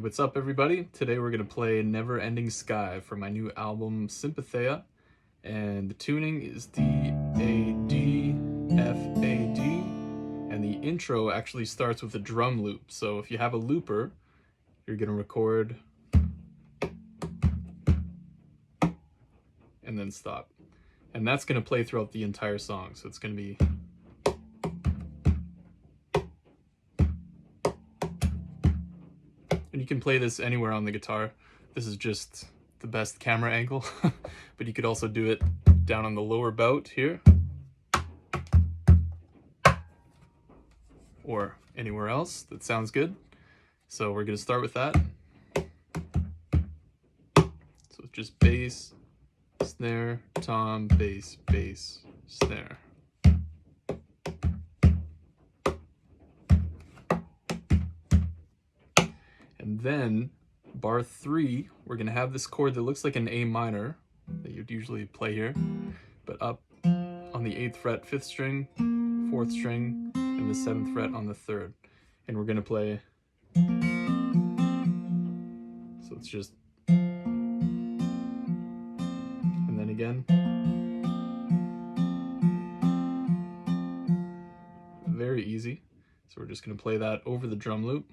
what's up everybody? Today we're going to play Never Ending Sky for my new album Sympatheia, and the tuning is D, A, D, F, A, D, and the intro actually starts with a drum loop. So if you have a looper, you're going to record and then stop. And that's going to play throughout the entire song, so it's going to be... And you can play this anywhere on the guitar. This is just the best camera angle, but you could also do it down on the lower bout here, or anywhere else that sounds good. So we're gonna start with that. So it's just bass, snare, tom, bass, bass, snare. And then bar 3, we're gonna have this chord that looks like an A minor that you'd usually play here, but up on the 8th fret, 5th string, 4th string, and the 7th fret on the 3rd. And we're gonna play, so it's just, and then again. Very easy. So we're just gonna play that over the drum loop.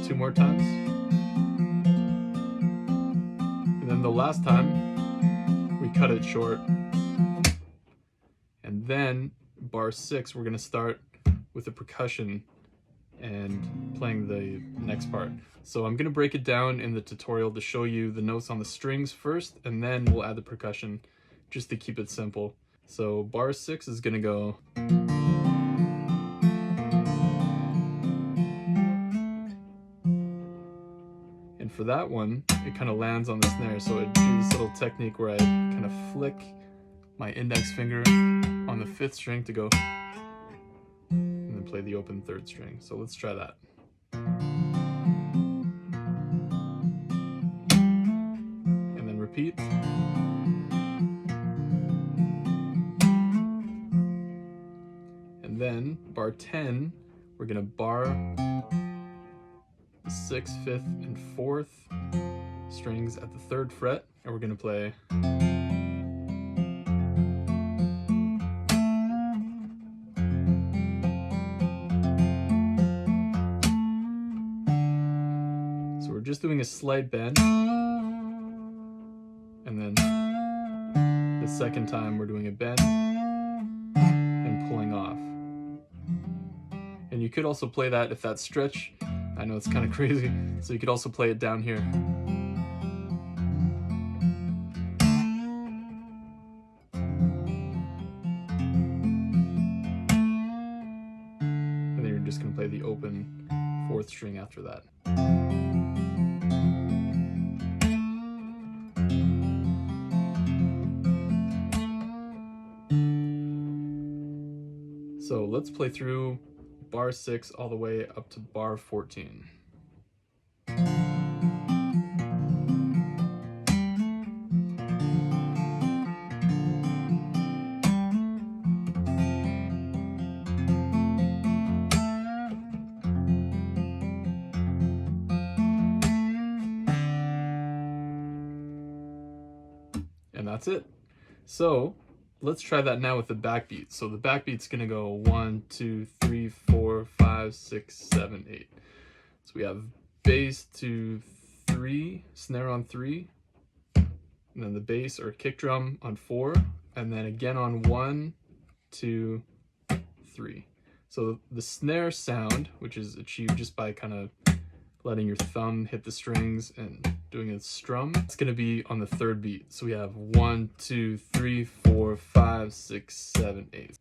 Two more times. And then the last time, we cut it short. And then bar 6, we're gonna start with the percussion and playing the next part. So I'm gonna break it down in the tutorial to show you the notes on the strings first, and then we'll add the percussion just to keep it simple. So bar 6 is gonna go. And for that one, it kind of lands on the snare. So I do this little technique where I kind of flick my index finger on the 5th string to go, and then play the open 3rd string. So let's try that. And then repeat. And then bar 10, we're gonna bar the 6th, 5th, and 4th strings at the 3rd fret, and we're gonna play. So we're just doing a slight bend, and then the second time we're doing a bend and pulling off. And you could also play that if that stretch, I know it's kind of crazy, so you could also play it down here. And then you're just going to play the open 4th string after that. So let's play through bar 6 all the way up to bar 14. And that's it. So let's try that now with the backbeat. So the backbeat's gonna go 1, 2, 3, 4, 5, 6, 7, 8. So we have bass to 3, snare on 3, and then the bass or kick drum on 4, and then again on 1, 2, 3. So the snare sound, which is achieved just by kind of letting your thumb hit the strings and doing a strum, it's going to be on the 3rd beat. So we have 1, 2, 3, 4, 5, 6, 7, 8.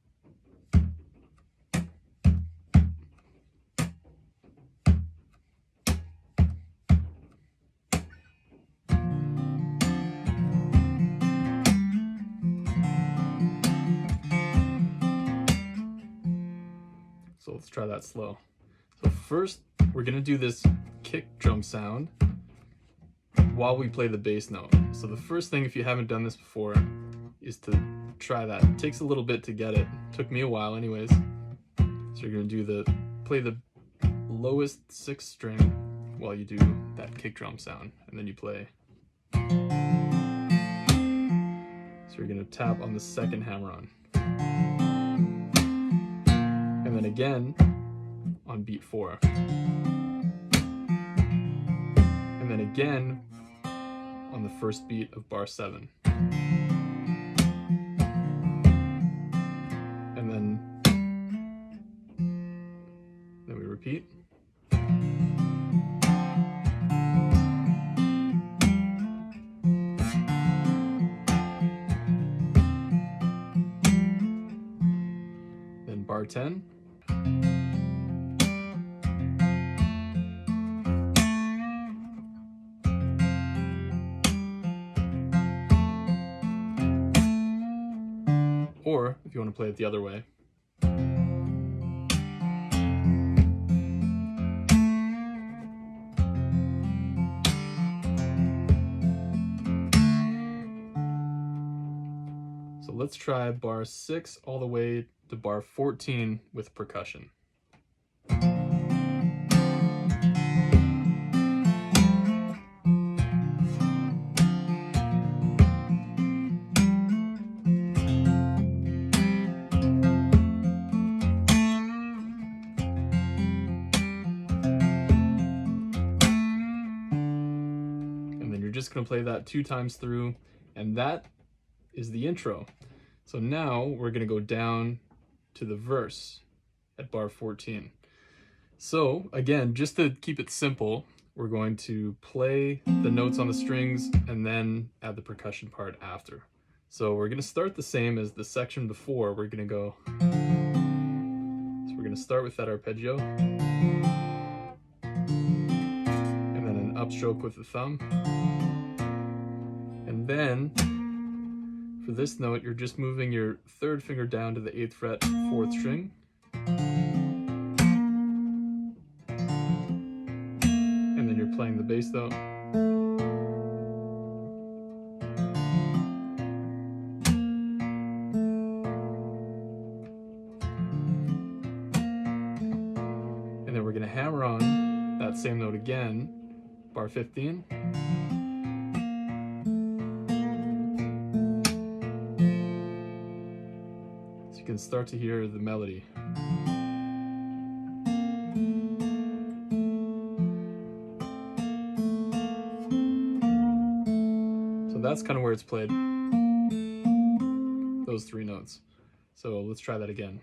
So let's try that slow. So first, we're going to do this kick drum sound while we play the bass note. So the first thing, if you haven't done this before, is to try that. It takes a little bit to get it. Took me a while anyways. So you're gonna do play the lowest 6th string while you do that kick drum sound, and then you play. So you're gonna tap on the 2nd hammer-on. And then again on beat 4. And then again on the 1st beat of bar 7. And then we repeat. Then bar 10. Or if you want to play it the other way. So let's try bar 6 all the way to bar 14 with percussion. Just going to play that 2 times through, and that is the intro. So now we're going to go down to the verse at bar 14. So again, just to keep it simple, we're going to play the notes on the strings and then add the percussion part after. So we're going to start the same as the section before. We're going to go, so we're going to start with that arpeggio, and then an upstroke with the thumb. And then, for this note, you're just moving your 3rd finger down to the 8th fret, 4th string. And then you're playing the bass note. And then we're going to hammer on that same note again, bar 15. You can start to hear the melody. So that's kind of where it's played, those 3 notes. So let's try that again.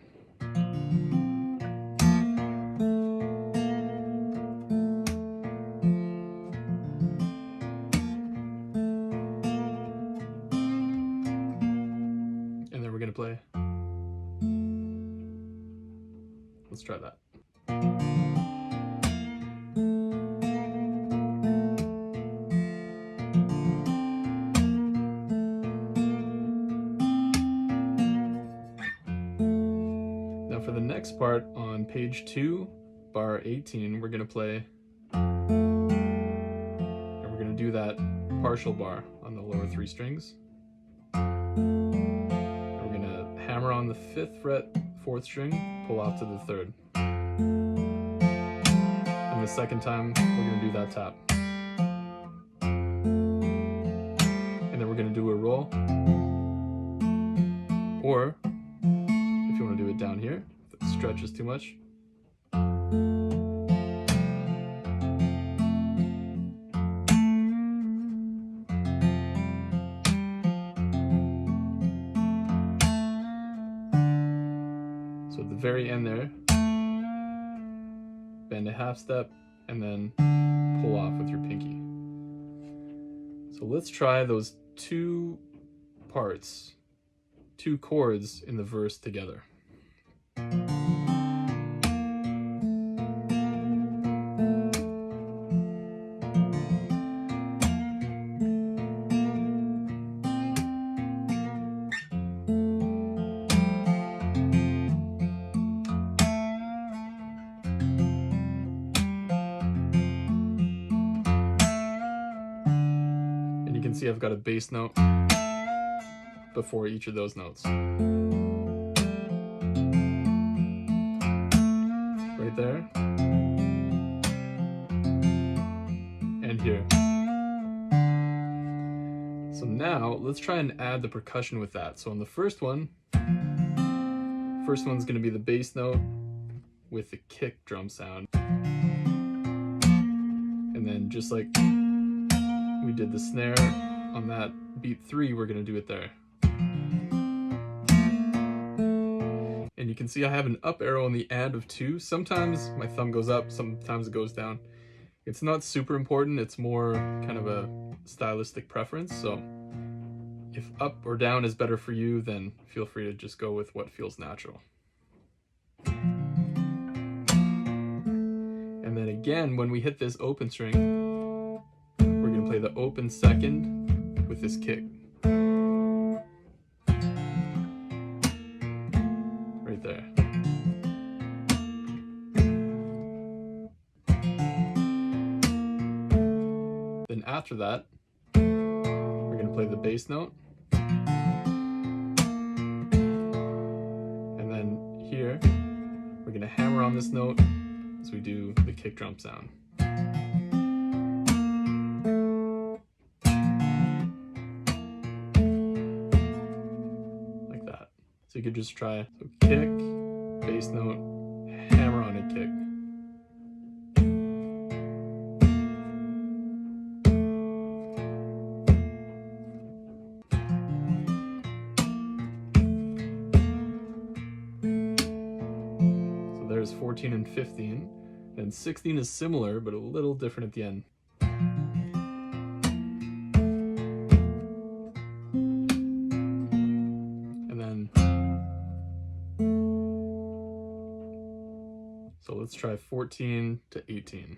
And then we're going to play. Let's try that. Now for the next part on page 2, bar 18, we're going to play, and we're going to do that partial bar on the lower 3 strings. And we're going to hammer on the 5th fret, 4th string, pull off to the 3rd. And the second time, we're going to do that tap. And then we're going to do a roll. Or, if you want to do it down here, if it stretches too much. So at the very end there, bend a half step, and then pull off with your pinky. So let's try those 2 parts, 2 chords in the verse together. See, I've got a bass note, before each of those notes. Right there. And here. So now let's try and add the percussion with that. So on the first one's going to be the bass note with the kick drum sound. And then just like we did the snare on that beat 3, we're going to do it there. And you can see I have an up arrow on the and of 2. Sometimes my thumb goes up, sometimes it goes down. It's not super important, it's more kind of a stylistic preference. So if up or down is better for you, then feel free to just go with what feels natural. And then again, when we hit this open string, we're going to play the open second with this kick. Right there. Then after that, we're going to play the bass note. And then here, we're going to hammer on this note as we do the kick drum sound. Like that. So you could just try, so kick, bass note, hammer on a kick. So there's 14 and 15. And 16 is similar, but a little different at the end. And then, so let's try 14 to 18.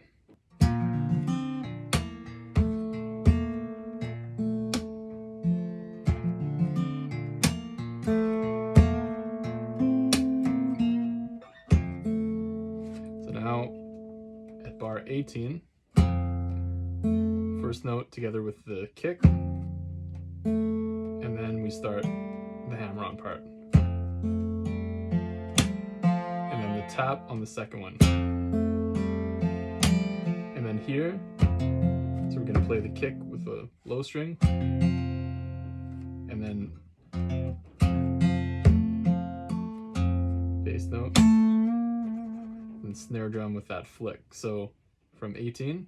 So now, at bar 18, first note together with the kick, and then we start the hammer-on part. And then the tap on the second one. And then here, so we're going to play the kick with a low string, and then bass note, and snare drum with that flick. So from 18,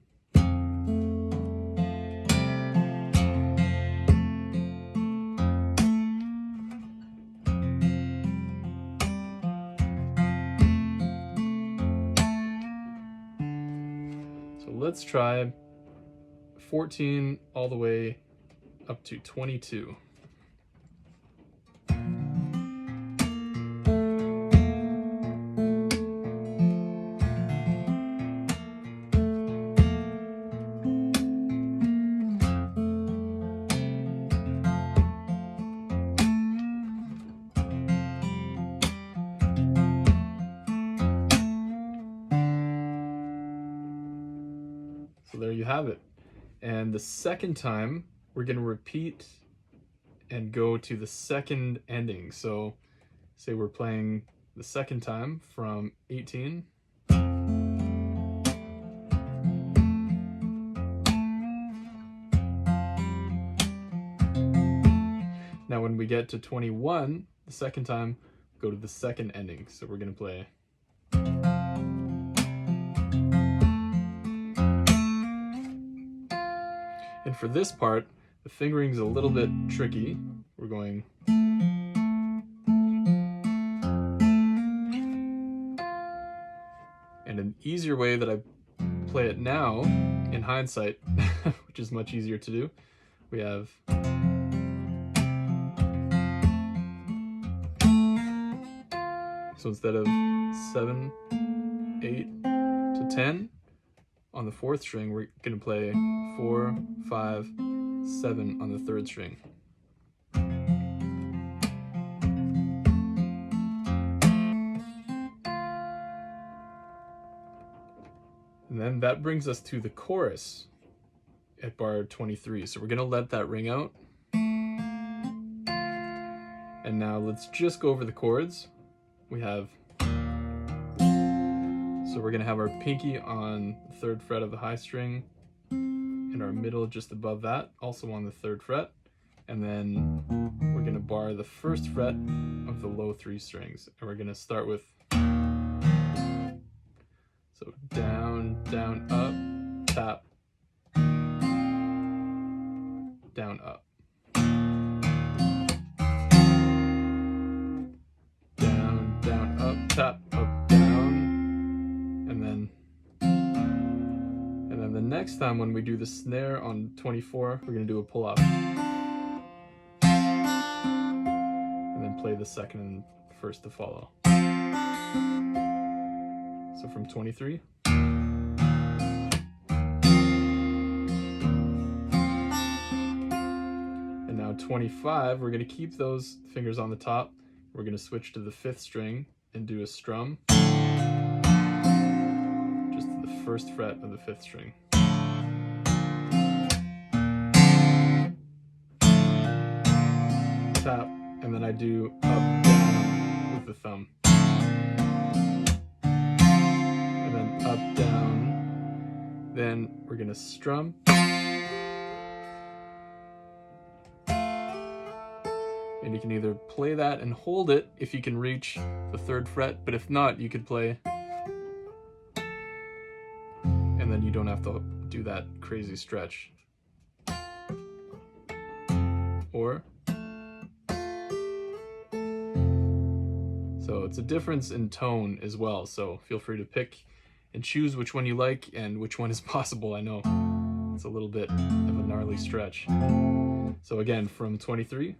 so let's try 14 all the way up to 22. So there you have it. And the second time, we're going to repeat and go to the second ending. So say we're playing the second time from 18. Now when we get to 21, the second time, go to the second ending. So we're going to play. And for this part, the fingering's a little bit tricky. We're going. And an easier way that I play it now, in hindsight, which is much easier to do, we have. So instead of 7, 8 to 10, on the 4th string, we're going to play 4, 5, 7 on the 3rd string. And then that brings us to the chorus at bar 23. So we're going to let that ring out. And now let's just go over the chords. We have, so we're gonna have our pinky on the 3rd fret of the high string, and our middle just above that, also on the 3rd fret. And then we're gonna bar the 1st fret of the low 3 strings. And we're gonna start with, so down, down, up, tap, down, up. Down, down, up, tap, up, down. And then the next time when we do the snare on 24, we're gonna do a pull-up. And then play the 2nd and 1st to follow. So from 23. And now 25, we're gonna keep those fingers on the top. We're gonna switch to the 5th string and do a strum. Just to the 1st fret of the 5th string. Tap, and then I do up, down with the thumb. And then up, down. Then we're gonna strum. And you can either play that and hold it if you can reach the 3rd fret, but if not, you could play. And then you don't have to do that crazy stretch. Or, so it's a difference in tone as well, so feel free to pick and choose which one you like and which one is possible. I know it's a little bit of a gnarly stretch. So again, from 23.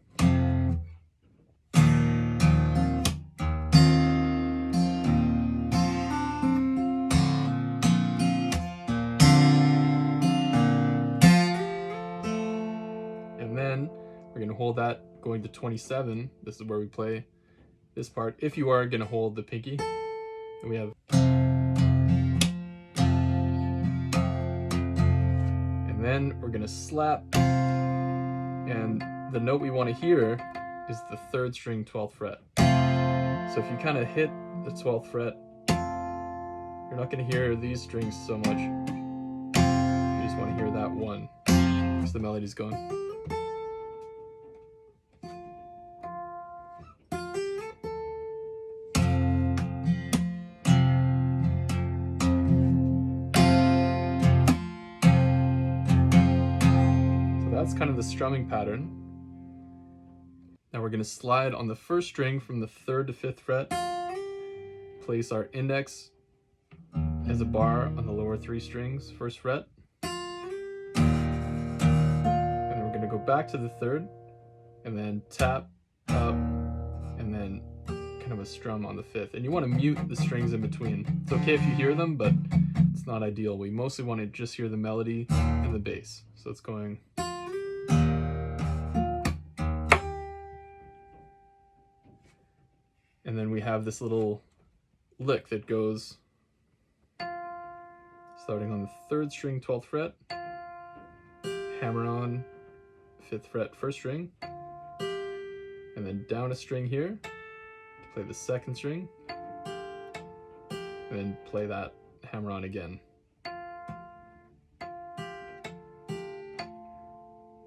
And then we're going to hold that going to 27. This is where we play this part, if you are going to hold the pinky. And we have, and then we're going to slap, and the note we want to hear is the 3rd string 12th fret. So if you kind of hit the 12th fret, you're not going to hear these strings so much. You just want to hear that one, because the melody's going. That's kind of the strumming pattern. Now we're going to slide on the 1st string from the 3rd to 5th fret, place our index as a bar on the lower 3 strings, 1st fret, and then we're going to go back to the 3rd, and then tap, up, and then kind of a strum on the 5th. And you want to mute the strings in between. It's okay if you hear them, but it's not ideal. We mostly want to just hear the melody and the bass. So it's going. And then we have this little lick that goes starting on the 3rd string, 12th fret, hammer on 5th fret, 1st string, and then down a string here to play the 2nd string, and then play that hammer on again.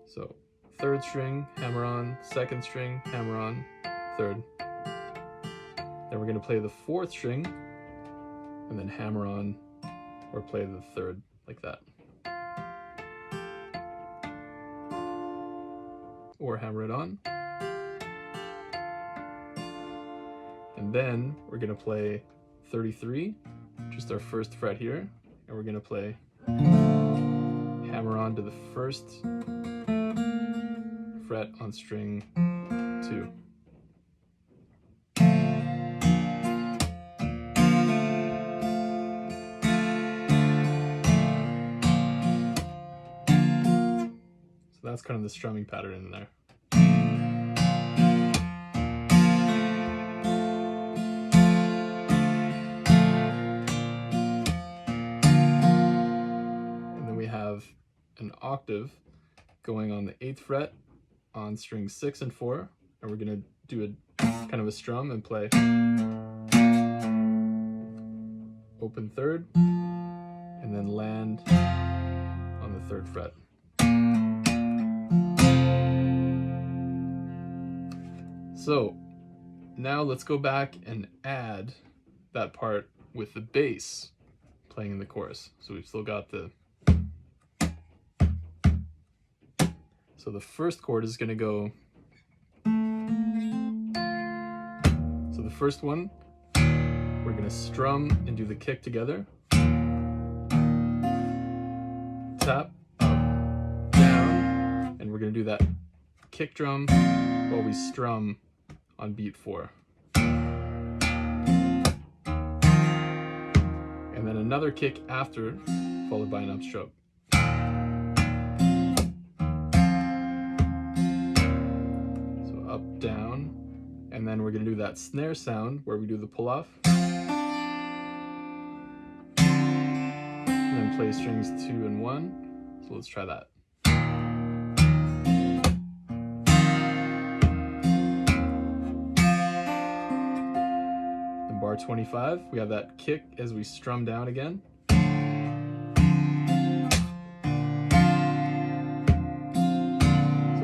So 3rd string, hammer on, 2nd string, hammer on, 3rd. Then we're going to play the 4th string, and then hammer on, or play the 3rd, like that. Or hammer it on. And then we're going to play 33, just our 1st fret here, and we're going to play hammer on to the 1st fret on string 2. So that's kind of the strumming pattern in there. And then we have an octave going on the 8th fret on strings 6 and 4, and we're going to do a kind of a strum and play open third, and then land on the 3rd fret. So now let's go back and add that part with the bass playing in the chorus. So we've still got the, so the first chord is going to go, so the first one, we're going to strum and do the kick together. Tap, up, down, and we're going to do that kick drum while we strum on beat 4. And then another kick after, followed by an upstroke. So up, down, and then we're going to do that snare sound where we do the pull-off. And then play strings 2 and 1. So let's try that. Bar 25, we have that kick as we strum down again. So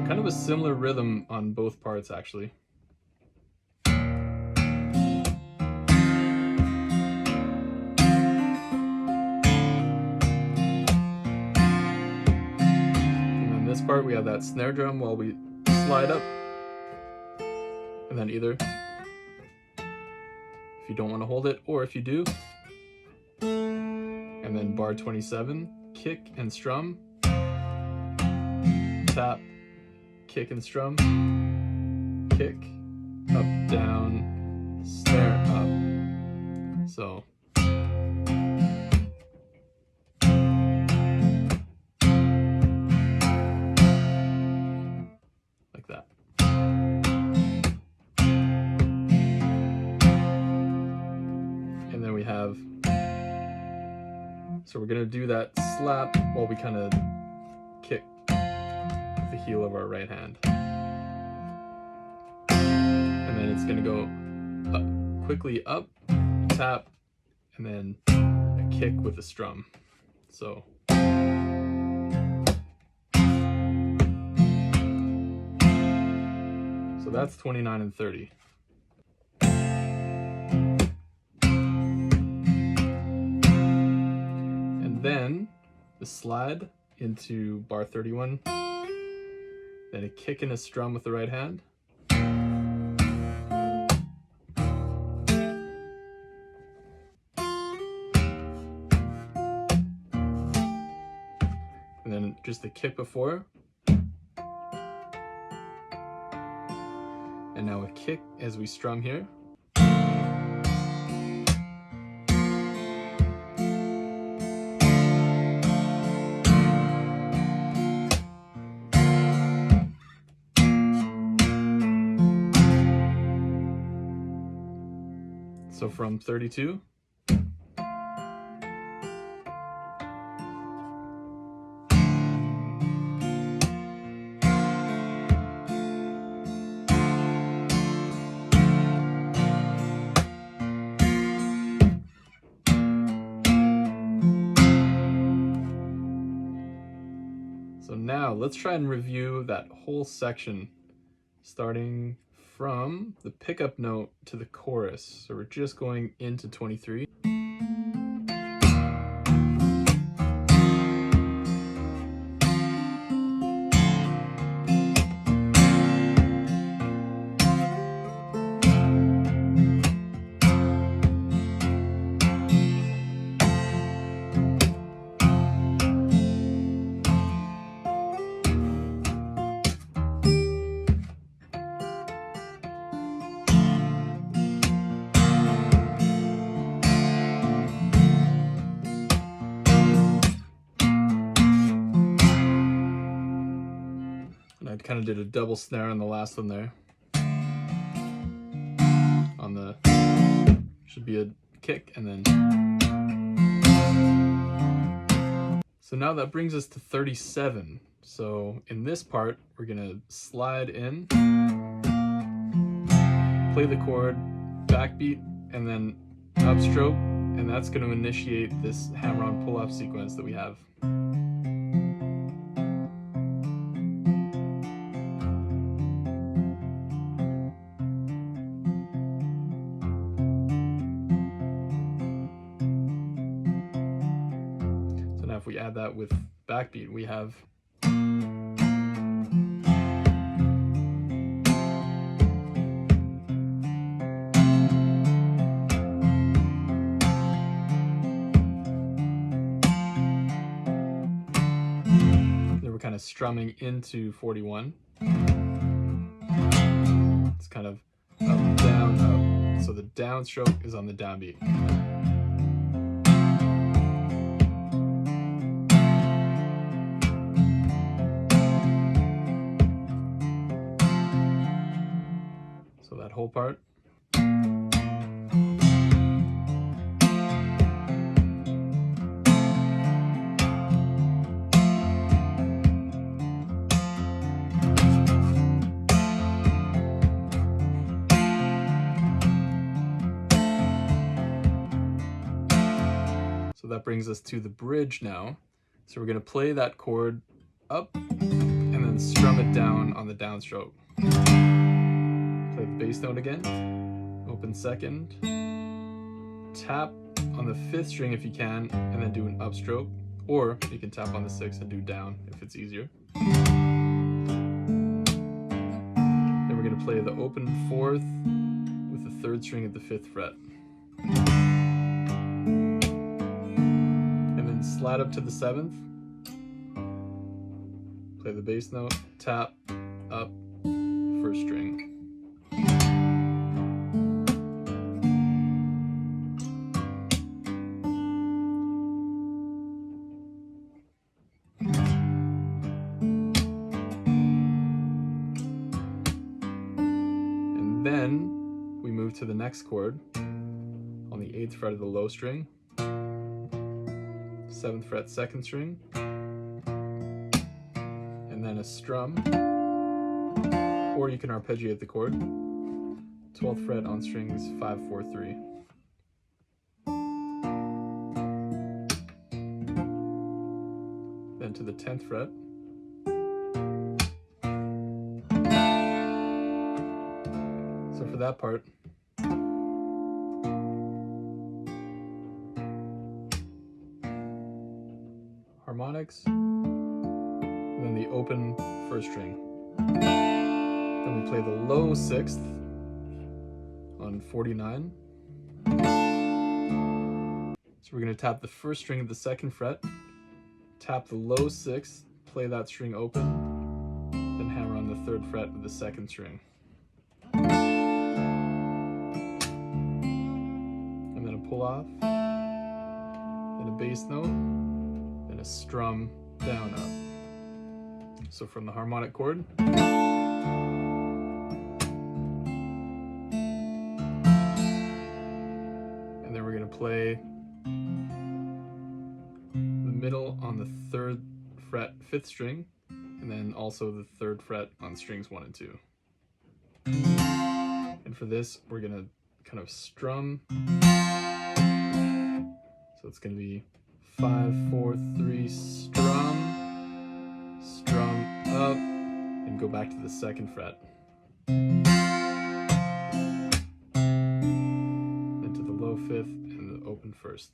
kind of a similar rhythm on both parts actually. And then this part we have that snare drum while we slide up, and then either if you don't want to hold it, or if you do. And then bar 27, kick and strum, tap, kick and strum, kick, up, down, snare, up. So like that. And then we have, so we're gonna do that slap while we kind of kick with the heel of our right hand. And then it's gonna go up, quickly up, tap, and then a kick with a strum. So that's 29 and 30. Then the slide into bar 31, then a kick and a strum with the right hand, and then just the kick before, and now a kick as we strum here. So from 32, so now let's try and review that whole section, starting from the pickup note to the chorus. So we're just going into 23. And I kind of did a double snare on the last one there. On the, should be a kick, and then. So now that brings us to 37. So in this part, we're gonna slide in. play the chord, backbeat, and then upstroke, and that's going to initiate this hammer-on pull-off sequence that we have. So now if we add that with backbeat, we have kind of strumming into 41. It's kind of up, down, up. So the downstroke is on the downbeat. So that whole part. So that brings us to the bridge now. So we're going to play that chord up and then strum it down on the downstroke. Play the bass note again, open second, tap on the 5th string if you can, and then do an upstroke, or you can tap on the 6th and do down if it's easier. Then we're going to play the open 4th with the 3rd string at the 5th fret. Slide up to the 7th, play the bass note, tap, up, 1st string. And then we move to the next chord on the 8th fret of the low string. 7th fret 2nd string, and then a strum, or you can arpeggiate the chord. 12th fret on strings 5, 4, 3. Then to the 10th fret. So for that part, harmonics, and then the open 1st string. Then we play the low 6th on 49. So we're going to tap the 1st string of the 2nd fret, tap the low 6th, play that string open, then hammer on the 3rd fret of the 2nd string. And then a pull off, then a bass note, and a strum down up. So from the harmonic chord, and then we're going to play the middle on the 3rd fret 5th string, and then also the 3rd fret on strings 1 and 2. And for this, we're going to kind of strum. So it's going to be 5, 4, 3, strum, strum up, and go back to the 2nd fret. Then to the low 5th and the open 1st.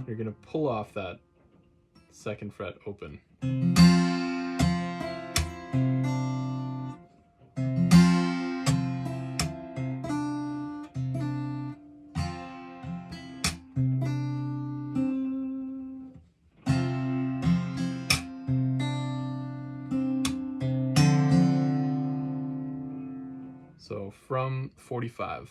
You're going to pull off that 2nd fret open. So from 45.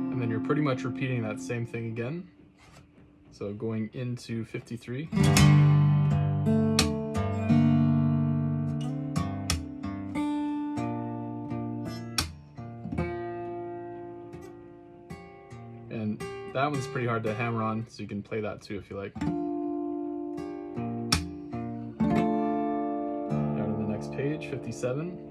And then you're pretty much repeating that same thing again. So going into 53. And that one's pretty hard to hammer on, so you can play that too if you like. Now to the next page, 57.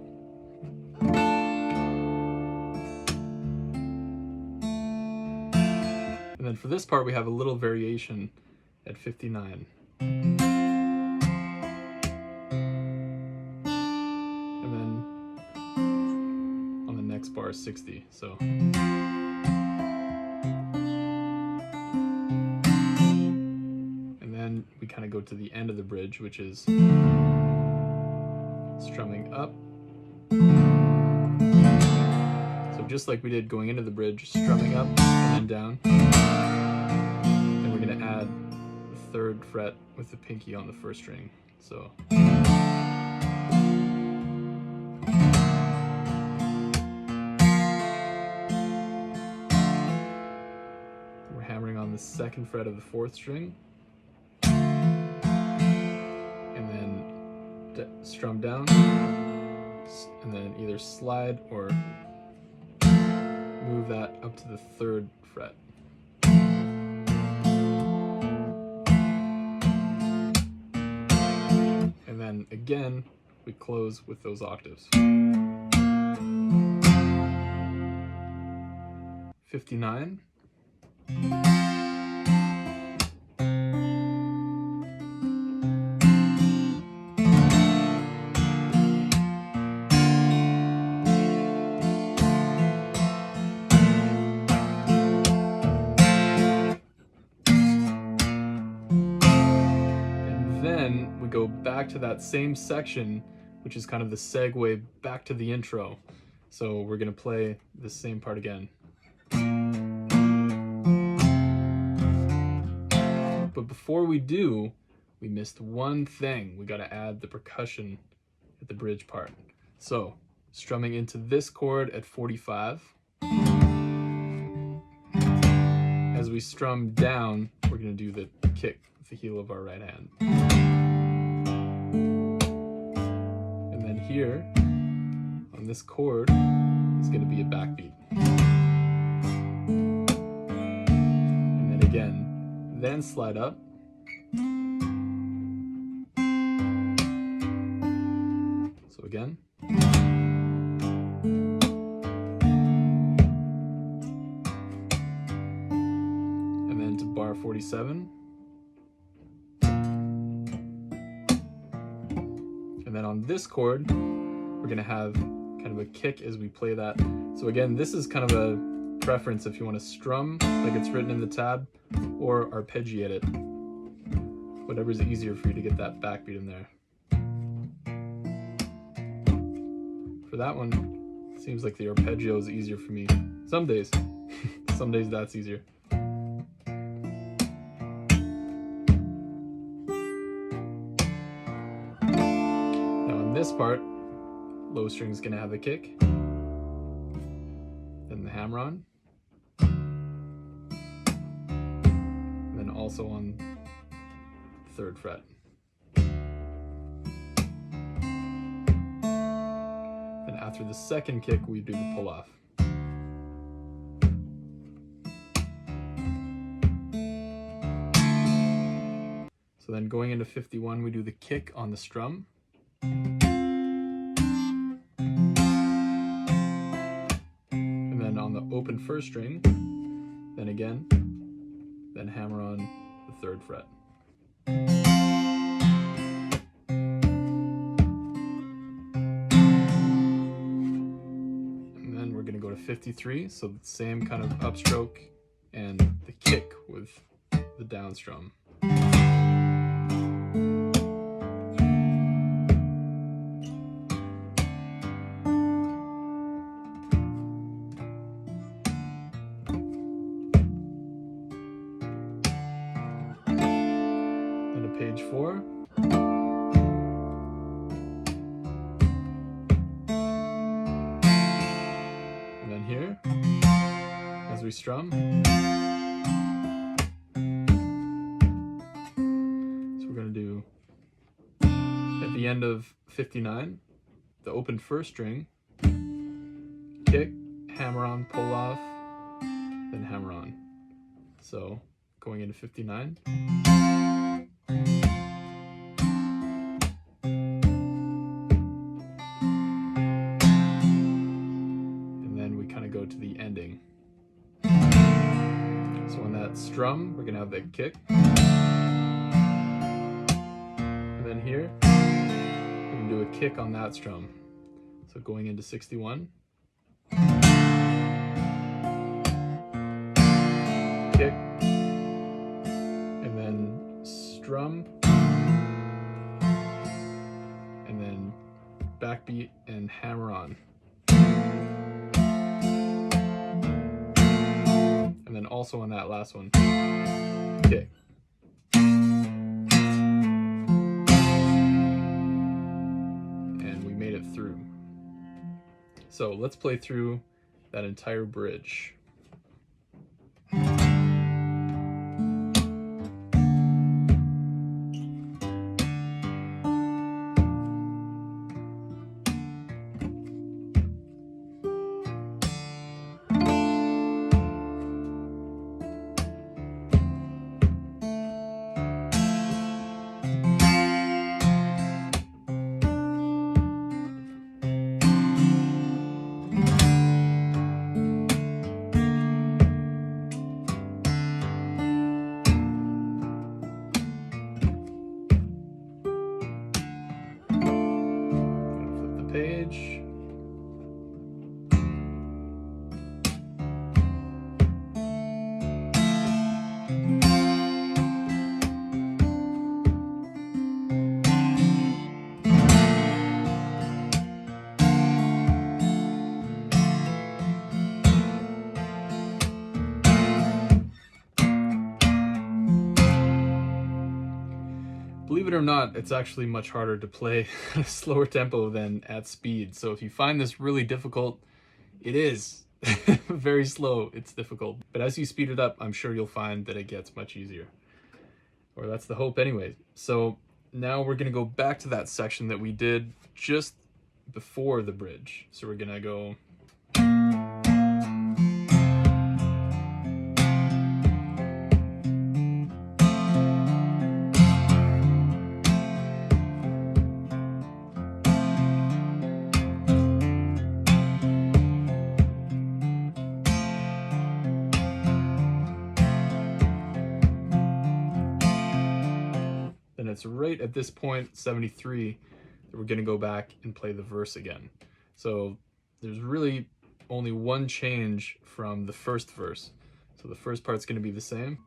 And then for this part, we have a little variation at 59. And then on the next bar, 60. So. And then we kind of go to the end of the bridge, which is strumming up. So just like we did going into the bridge, strumming up and then down. Then we're going to add the 3rd fret with the pinky on the 1st string. So we're hammering on the 2nd fret of the 4th string. And then strum down. And then either slide or move that up to the 3rd fret. And then again, we close with those octaves. 59. Then we go back to that same section, which is kind of the segue back to the intro. So we're going to play the same part again. But before we do, we missed one thing. We got to add the percussion at the bridge part. So strumming into this chord at 45. As we strum down, we're going to do the kick with the heel of our right hand. And then here, on this chord, is going to be a backbeat. And then again, then slide up. So again. And then to bar 47. And then on this chord, we're going to have kind of a kick as we play that. So again, this is kind of a preference if you want to strum like it's written in the tab or arpeggiate it. Whatever's easier for you to get that backbeat in there. For that one, it seems like the arpeggio is easier for me. Some days. Some days that's easier. This part, low string is going to have a kick, then the hammer on, and then also on the 3rd fret. Then after the 2nd kick, we do the pull off. So then going into 51, we do the kick on the strum. On the open 1st string, then again, then hammer on the 3rd fret. And then we're going to go to 53, so the same kind of upstroke and the kick with the down strum. Page 4. And then here, as we strum. the end of 59, the open first string, kick, hammer on, pull off, then hammer on. So going into 59. And then we kind of go to the ending. So on that strum, we're gonna have the kick. And then here, we can do a kick on that strum. So going into 61. Kick, and then strum, and then backbeat and hammer on. And then also on that last one, kick. And we made it through. So let's play through that entire bridge. Page. Believe it or not, it's actually much harder to play at a slower tempo than at speed. So if you find this really difficult, it is very slow. It's difficult. But as you speed it up, I'm sure you'll find that it gets much easier. Or that's the hope anyway. So now we're going to go back to that section that we did just before the bridge. So we're going to go... It's right at this point, 73, that we're going to go back and play the verse again. So there's really only one change from the first verse. So the first part's going to be the same.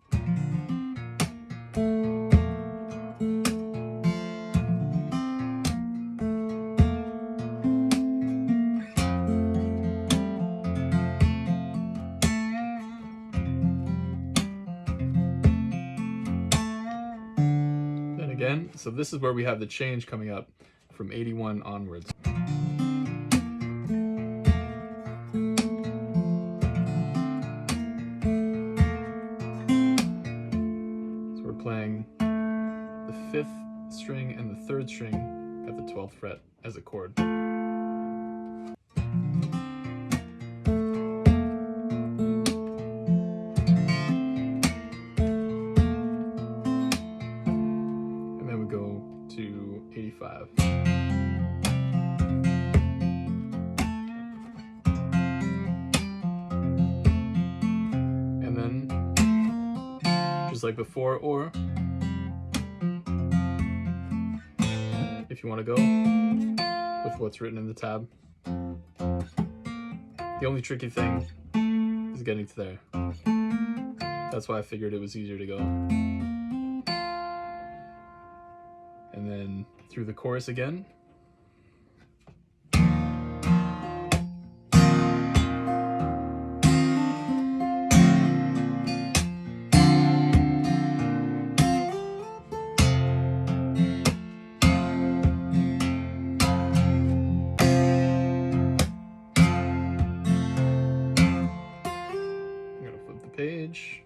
Again, so this is where we have the change coming up from 81 onwards. So we're playing the 5th string and the 3rd string at the 12th fret as a chord. To 85. And then, just like before, or if you want to go with what's written in the tab. The only tricky thing is getting to there. That's why I figured it was easier to go. And then through the chorus again. I'm gonna flip the page.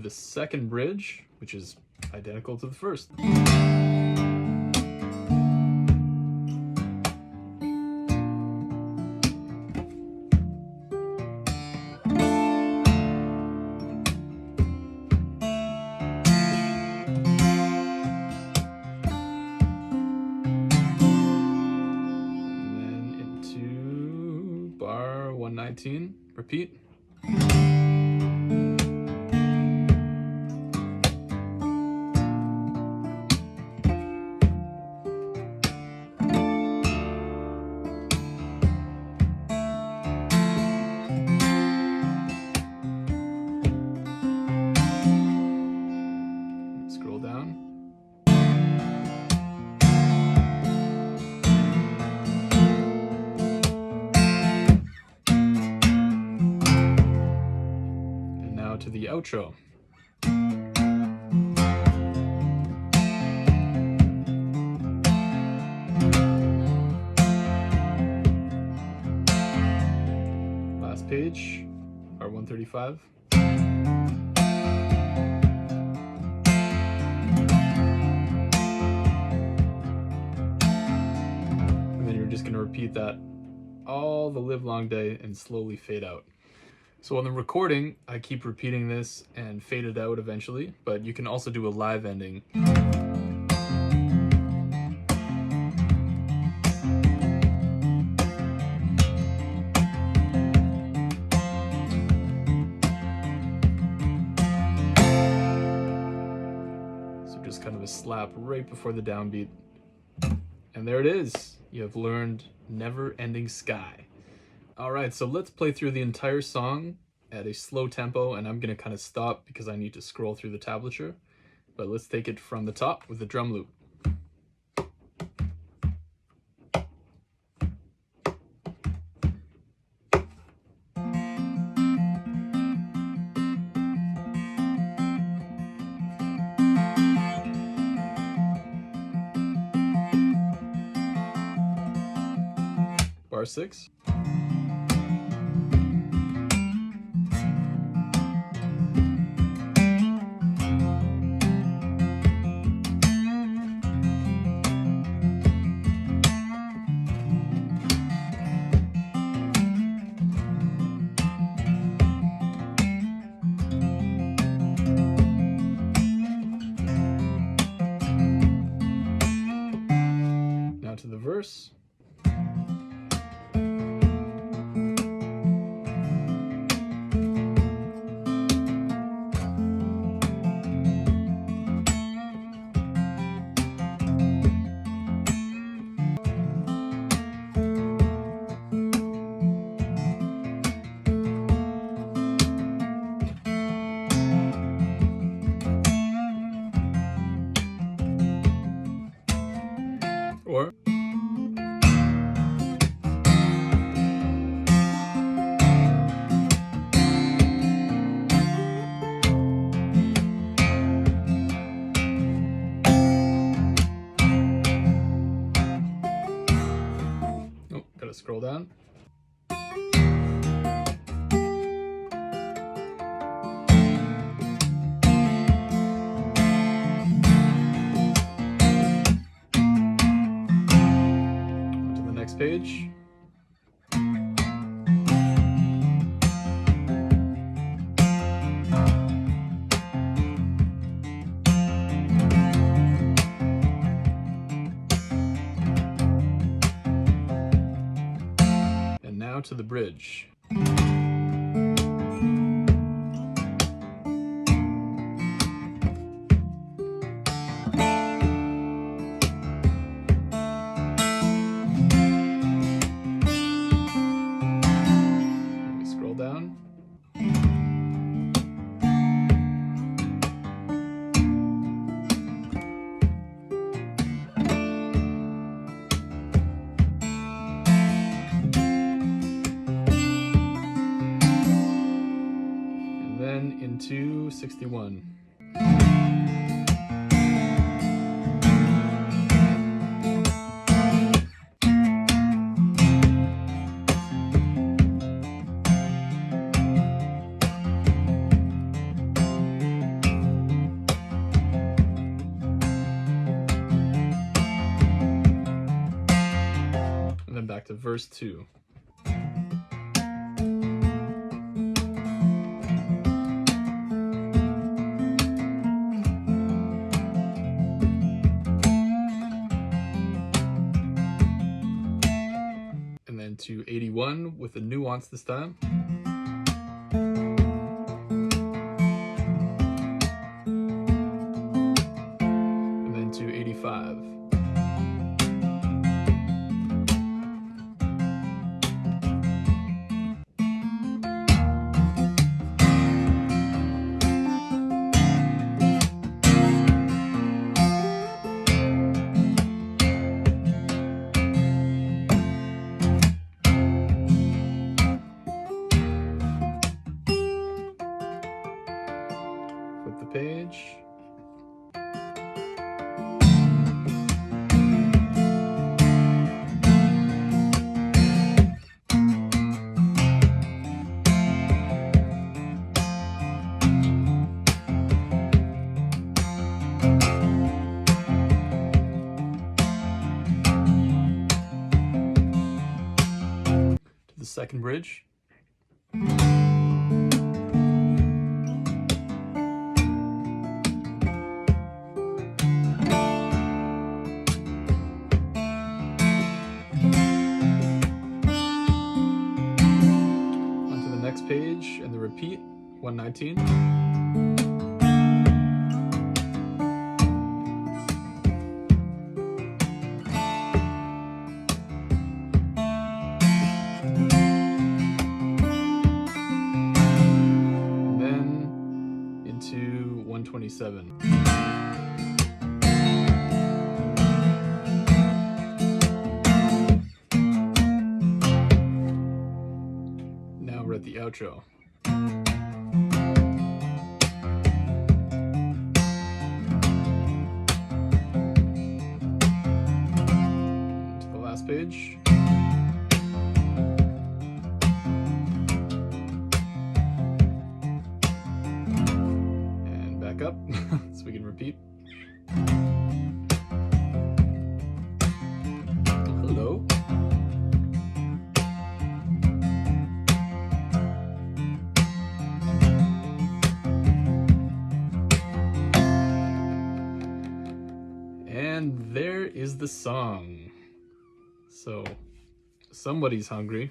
a second bridge, which is identical to the first. Bar 119, repeat. Scroll down. To the outro. Last page, bar 135. And then you're just going to repeat that all the live long day and slowly fade out. So on the recording, I keep repeating this and fade it out eventually, but you can also do a live ending. So just kind of a slap right before the downbeat. And there it is. You have learned Never Ending Sky. All right, so let's play through the entire song at a slow tempo, and I'm gonna kind of stop because I need to scroll through the tablature. But let's take it from the top with the drum loop. Bar 6. Now to the verse. Or gotta scroll down. To the next page. And now to the bridge. Scroll down. And then into 61. to verse 2. And then to 81 with a nuance this time. And then to 85. Flip the page. To the second bridge. Next page and the repeat, 119. And then into 127. Now we're at the outro. To the last page. And back up so we can repeat. Hello. And there is the song. So, somebody's hungry,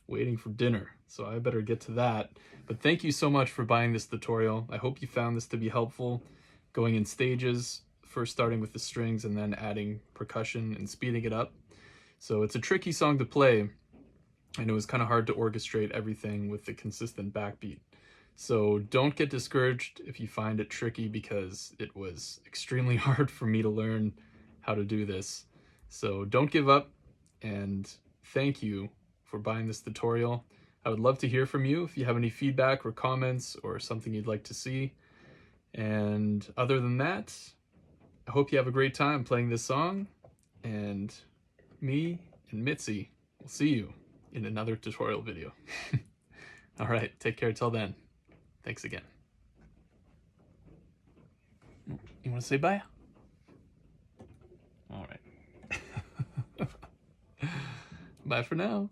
waiting for dinner. So I better get to that. But thank you so much for buying this tutorial. I hope you found this to be helpful, going in stages, first starting with the strings and then adding percussion and speeding it up. So it's a tricky song to play, and it was kind of hard to orchestrate everything with the consistent backbeat. So don't get discouraged if you find it tricky, because it was extremely hard for me to learn how to do this. So don't give up, and thank you for buying this tutorial. I would love to hear from you if you have any feedback or comments or something you'd like to see. And other than that, I hope you have a great time playing this song, and me and Mitzi will see you in another tutorial video. All right, take care till then. Thanks again. You want to say bye? All right. Bye for now.